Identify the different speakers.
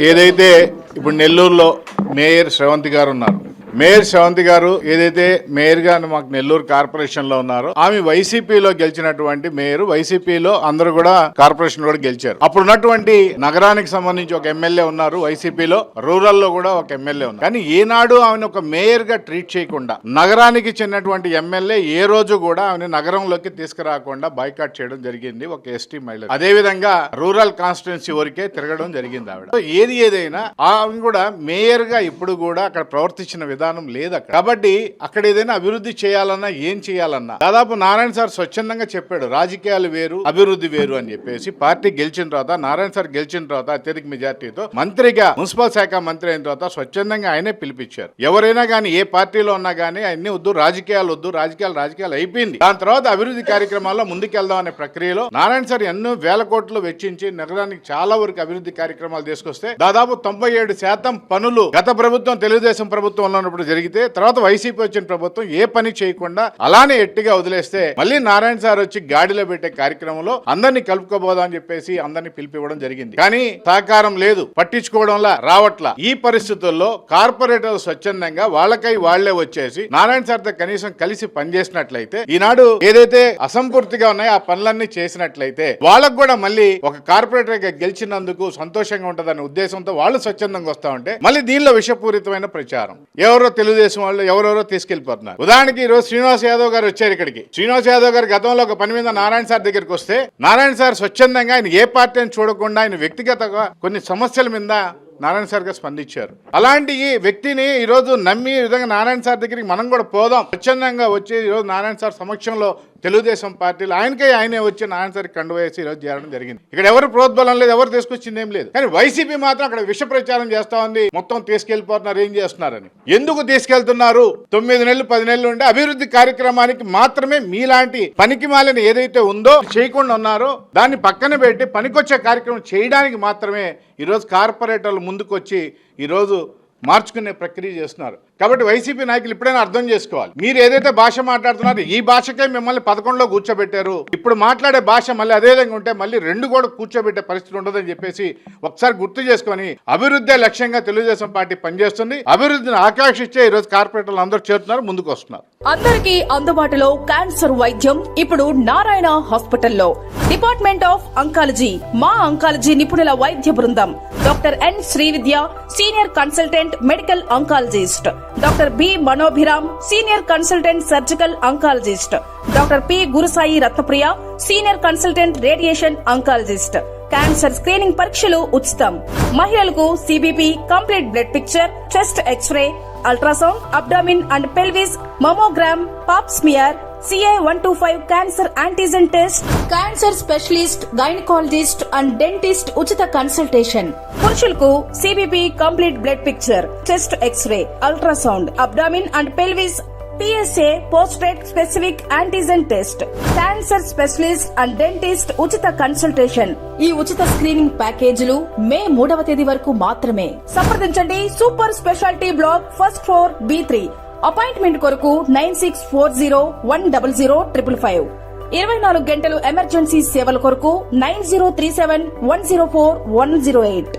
Speaker 1: ఏదైతే ఇప్పుడు నెల్లూరులో మేయర్ శ్రవంతి గారు ఉన్నారు, మేయర్ శ్రవంతి గారు ఏదైతే మేయర్ గా మాకు నెల్లూరు కార్పొరేషన్ లో ఉన్నారో ఆమె వైసీపీలో గెలిచినటువంటి మేయర్, వైసీపీలో అందరూ కూడా కార్పొరేషన్ కూడా గెలిచారు. అప్పుడు ఉన్నటువంటి నగరానికి సంబంధించి ఒక ఎమ్మెల్యే ఉన్నారు వైసీపీలో, రూరల్ లో కూడా ఒక ఎమ్మెల్యే ఉన్నారు. కానీ ఈనాడు ఆమెను ఒక మేయర్ గా ట్రీట్ చేయకుండా నగరానికి చెందినటువంటి ఎమ్మెల్యే ఏ రోజు కూడా ఆమెను నగరంలోకి తీసుకురాకుండా బాయ్కాట్ చేయడం జరిగింది ఒక ఎస్టీ మహిళ. అదే విధంగా రూరల్ కాన్స్టిట్యున్సీ వరకే తిరగడం జరిగింది ఆవిడ. ఏది ఏదైనా ఆమె కూడా మేయర్ గా ఇప్పుడు కూడా అక్కడ ప్రవర్తించిన విధానం లేదు అక్కడ. కాబట్టి అక్కడ ఏదైనా అభివృద్ధి చేయాలన్నా ఏం చేయాలన్నా దాదాపు నారాయణ సార్ స్వచ్ఛందంగా చెప్పాడు, రాజకీయాలు వేరు అభివృద్ధి వేరు అని చెప్పేసి. పార్టీ గెలిచిన తర్వాత, నారాయణ సార్ గెలిచిన తర్వాత అత్యధిక మెజార్టీతో మంత్రిగా, మున్సిపల్ శాఖ మంత్రి అయిన తర్వాత స్వచ్ఛందంగా ఆయనే పిలిపించారు. ఎవరైనా కానీ ఏ పార్టీలో ఉన్నా కానీ అన్ని వద్దు, రాజకీయాలు వద్దు, రాజకీయాలు అయిపోయింది, దాని తర్వాత అభివృద్ధి కార్యక్రమాల్లో ముందుకెళ్దాం అనే ప్రక్రియలో నారాయణ సార్ ఎన్నో వేల కోట్లు వెచ్చించి నగరానికి చాలా వరకు అభివృద్ధి కార్యక్రమాలు తీసుకొస్తే దాదాపు 97% పనులు గత ప్రభుత్వం, తెలుగుదేశం ప్రభుత్వంలో ఉన్నప్పుడు జరిగితే, తర్వాత వైసీపీ వచ్చిన ప్రభుత్వం ఏ పని చేయకుండా అలానే ఎట్టిగా వదిలేస్తే మళ్ళీ నారాయణ సార్ వచ్చి గాడిలో పెట్టే కార్యక్రమంలో అందరినీ కలుపుకోబోదా అని చెప్పేసి అందరినీ పిలిపివ్వడం జరిగింది. కానీ సహకారం లేదు, పట్టించుకోవడంలా రావట్లా. ఈ పరిస్థితుల్లో కార్పొరేటర్లు స్వచ్ఛందంగా వాళ్ళకై వాళ్లే వచ్చేసి నారాయణ సార్ తో కనీసం కలిసి పనిచేసినట్లయితే, ఈనాడు ఏదైతే అసంపూర్తిగా ఉన్నాయో ఆ పనులన్నీ చేసినట్లయితే వాళ్ళకు కూడా మళ్ళీ ఒక కార్పొరేటర్ గా గెలిచినందుకు సంతోషంగా ఉంటదనే ఉద్దేశంతో వాళ్ళు స్వచ్ఛందంగా వస్తా ఉంటే మళ్ళీ దీనిలో విషపూరితమైన ప్రచారం ఎవరో తెలుగుదేశం వాళ్ళు ఎవరెవరో తీసుకెళ్లిపోతున్నారు. ఉదాహరణకి ఈ రోజు శ్రీనివాస్ యాదవ్ గారు వచ్చారు ఇక్కడికి. శ్రీనివాస్ యాదవ్ గారు గతంలో ఒక పని మీద నారాయణ సార్ దగ్గరికి వస్తే నారాయణ సార్ స్వచ్ఛందంగా ఆయన ఏ పార్టీ అని చూడకుండా ఆయన వ్యక్తిగతంగా కొన్ని సమస్యల మీద నారాయణ సార్ గారు స్పందించారు. అలాంటి వ్యక్తిని ఈ రోజు నమ్మి ఈ విధంగా నారాయణ సార్ దగ్గరికి మనం కూడా పోదాం, స్వచ్ఛందంగా వచ్చి ఈ రోజు నారాయణ సార్ సమక్షంలో తెలుగుదేశం పార్టీలు ఆయనే వచ్చి నారాయణ సార్ కండు వేసి ఈ రోజు చేరడం జరిగింది. ఇక్కడ ఎవరు ప్రోద్బలం లేదు, ఎవరు తీసుకొచ్చింది ఏం లేదు. కానీ వైసీపీ మాత్రం అక్కడ విష ప్రచారం చేస్తా ఉంది, మొత్తం తీసుకెళ్లిపోతున్నారు, ఏం చేస్తున్నారని. ఎందుకు తీసుకెళ్తున్నారు? 9 నెలలు 10 నెలలు ఉండే అభివృద్ధి కార్యక్రమానికి మాత్రమే మీలాంటి పనికి మాలిన ఏదైతే ఉందో చేయకుండా ఉన్నారో దాన్ని పక్కన పెట్టి పనికొచ్చే కార్యక్రమం చేయడానికి మాత్రమే ఈరోజు కార్పొరేటర్లు ముందుకు వచ్చి ఈరోజు మార్చుకునే ప్రక్రియ చేస్తున్నారు. కాబట్టి వైసీపీ నాయకులు ఇప్పుడైనా అర్థం చేసుకోవాలి, మీరు ఏదైతే భాష మాట్లాడుతున్నారో ఈ భాషకే మిమ్మల్ని 11లో కూర్చోబెట్టారు, ఇప్పుడు మాట్లాడే భాష మళ్ళీ అదే విధంగా ఉంటే మళ్ళీ 2 కూడా కూర్చోబెట్టే పరిస్థితి ఉండదని చెప్పేసి ఒకసారి గుర్తు చేసుకొని అభివృద్ధి లక్ష్యంగా తెలుగుదేశం పార్టీ పనిచేస్తుంది. అభివృద్ధిని ఆకాంక్షించే ఈ రోజు కార్పొరేటర్లు అందరూ చేరుతున్నారు, ముందుకు వస్తున్నారు.
Speaker 2: అందరికీ అందుబాటులో క్యాన్సర్ వైద్యం ఇప్పుడు నారాయణ హాస్పిటల్లో. డిపార్ట్మెంట్ ఆఫ్ అంకాలజీ, మా అంకాలజీ నిపుణుల వైద్య బృందం. Doctor N Srividya, senior consultant medical oncologist. Doctor B Manobhiram, senior consultant surgical oncologist. Doctor P Gurusai Ratnapriya, senior consultant radiation oncologist. Cancer screening పరీక్షలు ఉచితం. మహిళలకు CBP, complete blood picture, chest x-ray, ultrasound, abdomen and pelvis, mammogram, pap smear, CA-125 cancer antigen test, cancer specialist, gynaecologist and dentist ఉచిత consultation. పురుషులకు CBP, complete blood picture, chest x-ray, ultrasound, abdomen and pelvis, PSA పోస్ట్రేట్ specific antigen test, cancer specialist and dentist ఉచిత consultation. ఈ ఉచిత screening ప్యాకేజీలు మే 3వ తేదీ వరకు మాత్రమే. సంప్రదించండి super speciality block, first floor, B3. Appointment కొరకు 9640100555. 24 గంటలు ఎమర్జెన్సీ సేవల కొరకు 9037104108.